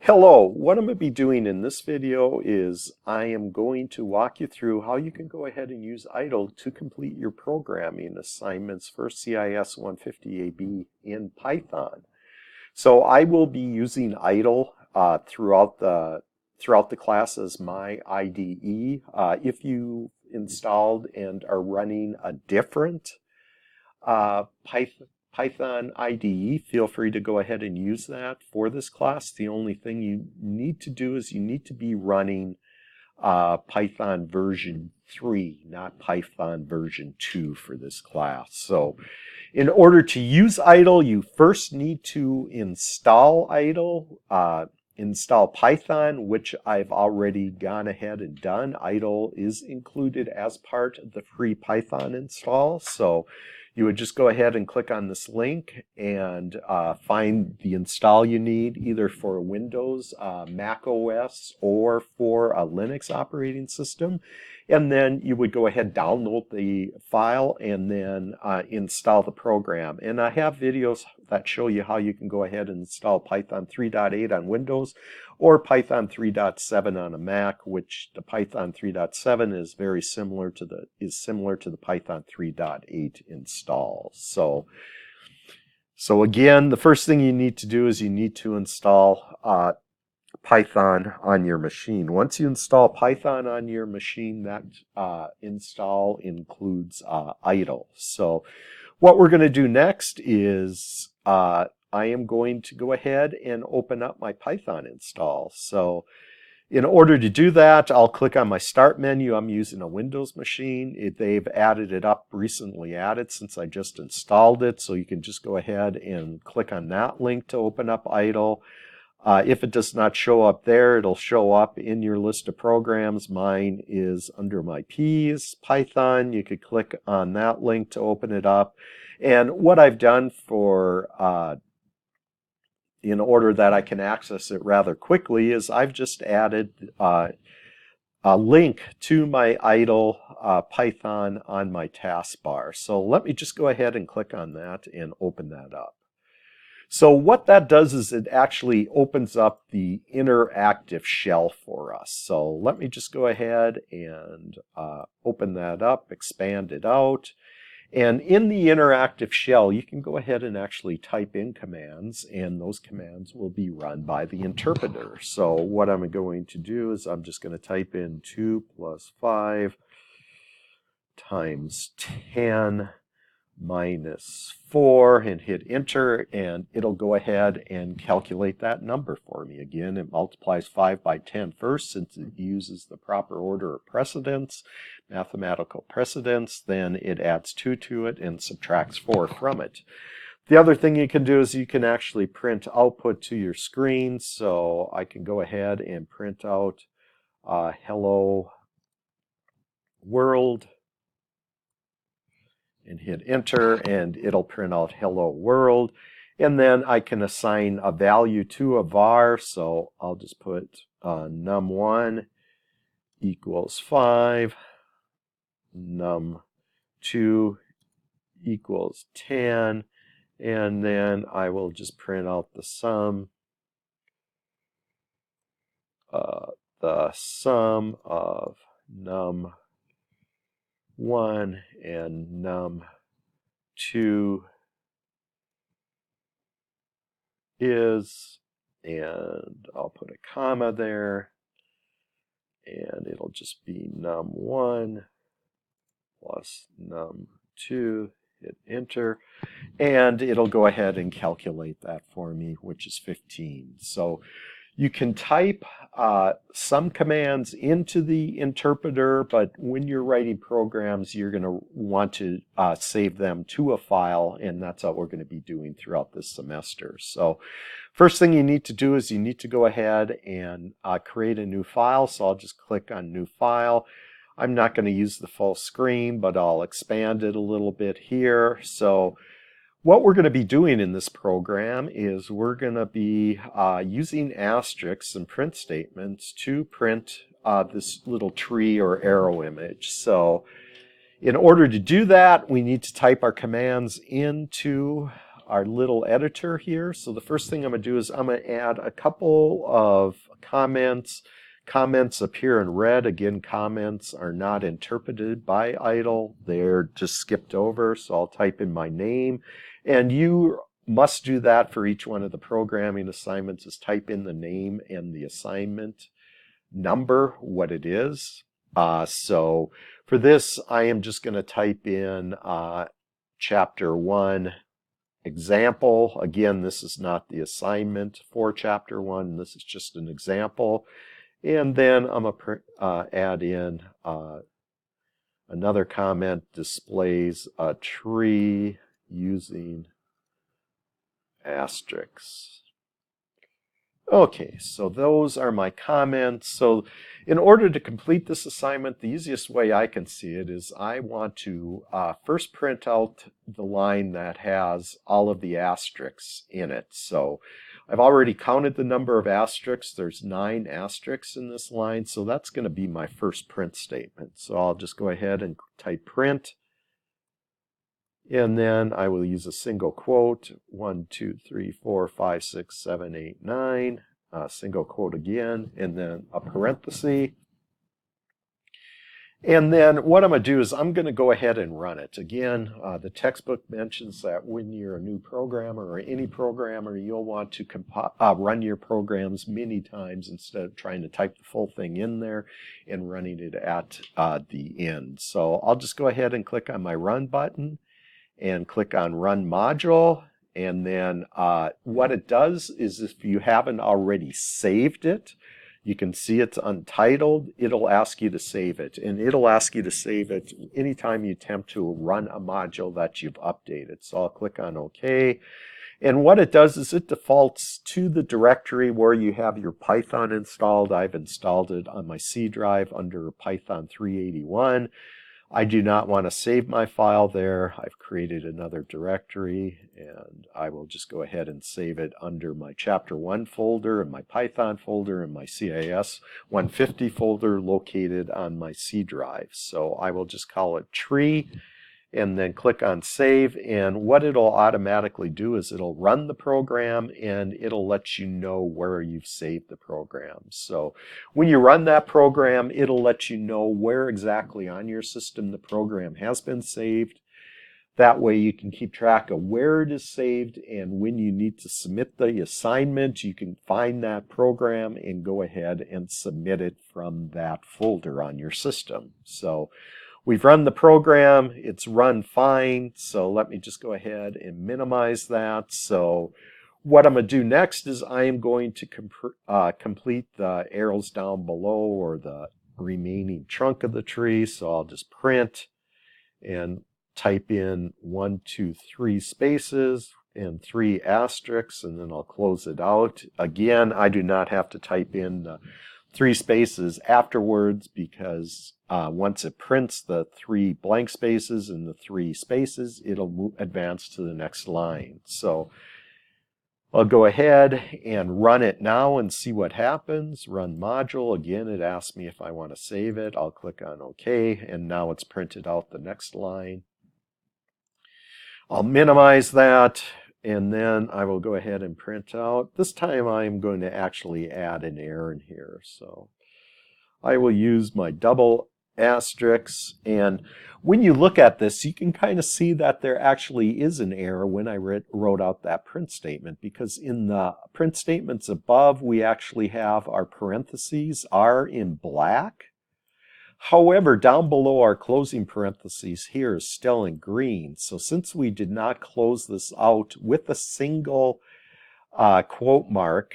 Hello, what I'm going to be doing in this video is I am going to walk you through how you can go ahead and use IDLE to complete your programming assignments for CIS 150AB in Python. So I will be using IDLE throughout the class as my IDE. If you installed and are running a different Python IDE, feel free to go ahead and use that for this class. The only thing you need to do is you need to be running Python version 3, not Python version 2 for this class. So in order to use IDLE, you first need to install IDLE, install Python, which I've already gone ahead and done. IDLE is included as part of the free Python install. So you would just go ahead and click on this link and find the install you need, either for Windows, Mac OS, or for a Linux operating system. And then you would go ahead and download the file and then install the program. And I have videos that show you how you can go ahead and install Python 3.8 on Windows or Python 3.7 on a Mac, which the Python 3.7 is very similar to the Python 3.8 install. So again, the first thing you need to do is you need to install Python on your machine. Once you install Python on your machine, that install includes IDLE. So what we're going to do next is I am going to go ahead and open up my Python install. So in order to do that, I'll click on my Start menu. I'm using a Windows machine. They've added it up, recently added, since I just installed it. So you can just go ahead and click on that link to open up IDLE. If it does not show up there, it'll show up in your list of programs. Mine is under my P's, Python. You could click on that link to open it up. And what I've done in order that I can access it rather quickly is I've just added a link to my IDLE Python on my taskbar. So let me just go ahead and click on that and open that up. So what that does is it actually opens up the interactive shell for us. So let me just go ahead and open that up, expand it out. And in the interactive shell, you can go ahead and actually type in commands, and those commands will be run by the interpreter. So what I'm going to do is I'm just going to type in 2 plus 5 times 10 minus 4 and hit enter, and it'll go ahead and calculate that number for me. Again, it multiplies 5 by 10 first, since it uses the proper order of precedence, mathematical precedence. Then it adds 2 to it and subtracts 4 from it. The other thing you can do is you can actually print output to your screen. So I can go ahead and print out hello world and hit enter, and it'll print out hello world. And then I can assign a value to a var. So I'll just put num1 equals 5, num2 equals 10, and then I will just print out the sum of num1 and num2 is, and I'll put a comma there, and it'll just be num1 plus num2, hit enter, and it'll go ahead and calculate that for me, which is 15. So you can type some commands into the interpreter, but when you're writing programs, you're going to want to save them to a file, and that's what we're going to be doing throughout this semester. So first thing you need to do is you need to go ahead and create a new file. So I'll just click on New File. I'm not going to use the full screen, but I'll expand it a little bit here. So what we're going to be doing in this program is we're going to be using asterisks and print statements to print this little tree or arrow image. So in order to do that, we need to type our commands into our little editor here. So the first thing I'm going to do is I'm going to add a couple of comments. Comments appear in red. Again, comments are not interpreted by IDLE. They're just skipped over. So I'll type in my name. And you must do that for each one of the programming assignments, is type in the name and the assignment number, what it is. So for this, I am just going to type in Chapter 1 example. Again, this is not the assignment for Chapter 1. This is just an example. And then I'm going to add in another comment, displays a tree using asterisks. Okay, so those are my comments. So in order to complete this assignment, the easiest way I can see it is I want to first print out the line that has all of the asterisks in it. So I've already counted the number of asterisks. There's 9 asterisks in this line, so that's going to be my first print statement. So I'll just go ahead and type print. And then I will use a single quote, 1, 2, 3, 4, 5, 6, 7, 8, 9, single quote again, and then a parenthesis. And then what I'm going to do is I'm going to go ahead and run it. Again, the textbook mentions that when you're a new programmer or any programmer, you'll want to run your programs many times instead of trying to type the full thing in there and running it at the end. So I'll just go ahead and click on my Run button and click on Run Module. And then what it does is if you haven't already saved it, you can see it's untitled. It'll ask you to save it. And it'll ask you to save it anytime you attempt to run a module that you've updated. So I'll click on OK. And what it does is it defaults to the directory where you have your Python installed. I've installed it on my C drive under Python 381. I do not want to save my file there. I've created another directory, and I will just go ahead and save it under my Chapter 1 folder and my Python folder and my CIS 150 folder located on my C drive. So I will just call it tree and then click on save, and what it'll automatically do is it'll run the program and it'll let you know where you've saved the program. So when you run that program, it'll let you know where exactly on your system the program has been saved. That way you can keep track of where it is saved, and when you need to submit the assignment, you can find that program and go ahead and submit it from that folder on your system. So we've run the program, it's run fine, so let me just go ahead and minimize that. So what I'm going to do next is I am going to complete the arrows down below, or the remaining trunk of the tree. So I'll just print and type in 1, 2, 3 spaces and 3 asterisks, and then I'll close it out. Again, I do not have to type in the 3 spaces afterwards, because once it prints the 3 blank spaces and the 3 spaces, it'll advance to the next line. So I'll go ahead and run it now and see what happens. Run module. Again, it asks me if I want to save it. I'll click on OK, and now it's printed out the next line. I'll minimize that, and then I will go ahead and print out. This time I'm going to actually add an error in here. So I will use my double asterisks, and when you look at this, you can kind of see that there actually is an error when I wrote out that print statement, because in the print statements above, we actually have our parentheses are in black. However, down below, our closing parentheses here is still in green. So since we did not close this out with a single quote mark,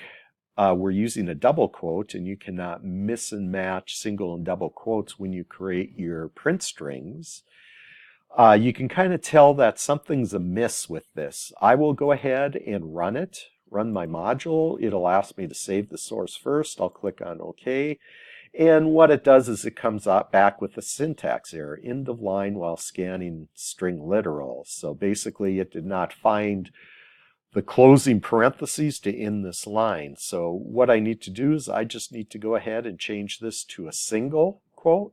we're using a double quote, and you cannot mix and match single and double quotes when you create your print strings. You can kind of tell that something's amiss with this. I will go ahead and run it, run my module. It'll ask me to save the source first. I'll click on OK. And what it does is it comes out back with a syntax error, end of line while scanning string literal. So basically it did not find the closing parentheses to end this line. So what I need to do is I just need to go ahead and change this to a single quote.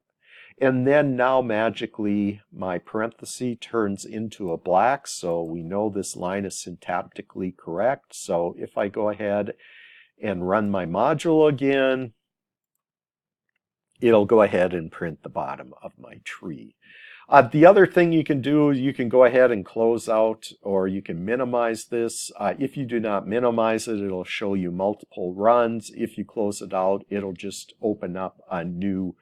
And then now magically my parenthesis turns into a black, so we know this line is syntactically correct. So if I go ahead and run my module again, it'll go ahead and print the bottom of my tree. The other thing you can do, you can go ahead and close out, or you can minimize this. If you do not minimize it, it'll show you multiple runs. If you close it out, it'll just open up a new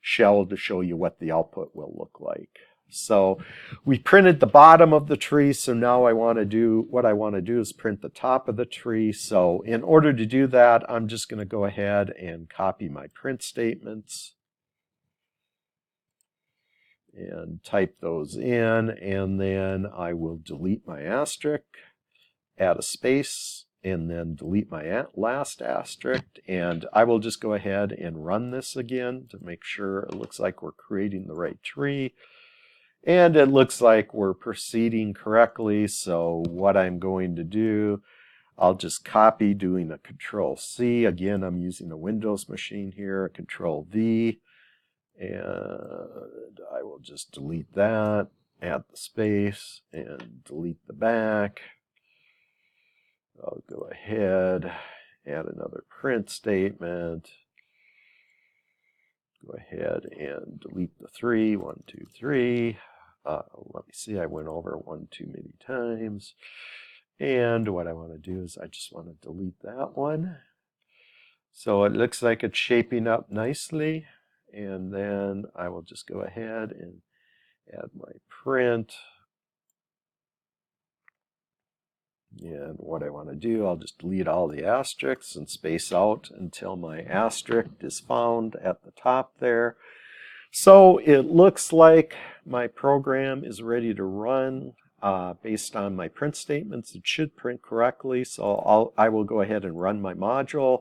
shell to show you what the output will look like. So we printed the bottom of the tree, so now what I want to do is print the top of the tree. So in order to do that, I'm just going to go ahead and copy my print statements and type those in, and then I will delete my asterisk, add a space, and then delete my last asterisk, and I will just go ahead and run this again to make sure it looks like we're creating the right tree. And it looks like we're proceeding correctly, so what I'm going to do, I'll just copy, doing a Control-C. Again, I'm using a Windows machine here, a Control-V, and I will just delete that, add the space, and delete the back. I'll go ahead, add another print statement. Go ahead and delete the 3, 1, 2, 3. Let me see, I went over 1 too many times. And what I want to do is I just want to delete that one. So it looks like it's shaping up nicely. And then I will just go ahead and add my print. And what I want to do, I'll just delete all the asterisks and space out until my asterisk is found at the top there. So it looks like my program is ready to run based on my print statements. It should print correctly, so I will go ahead and run my module.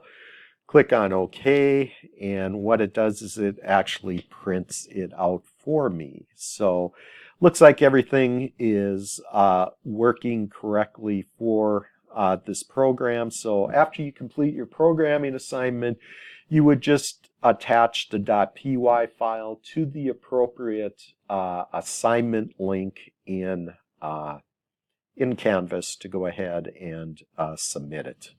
Click on OK, and what it does is it actually prints it out for me. So looks like everything is working correctly for this program. So after you complete your programming assignment, you would just attach the .py file to the appropriate assignment link in Canvas to go ahead and submit it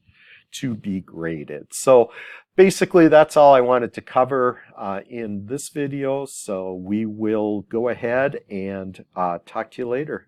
to be graded. So basically that's all I wanted to cover in this video. So we will go ahead and talk to you later.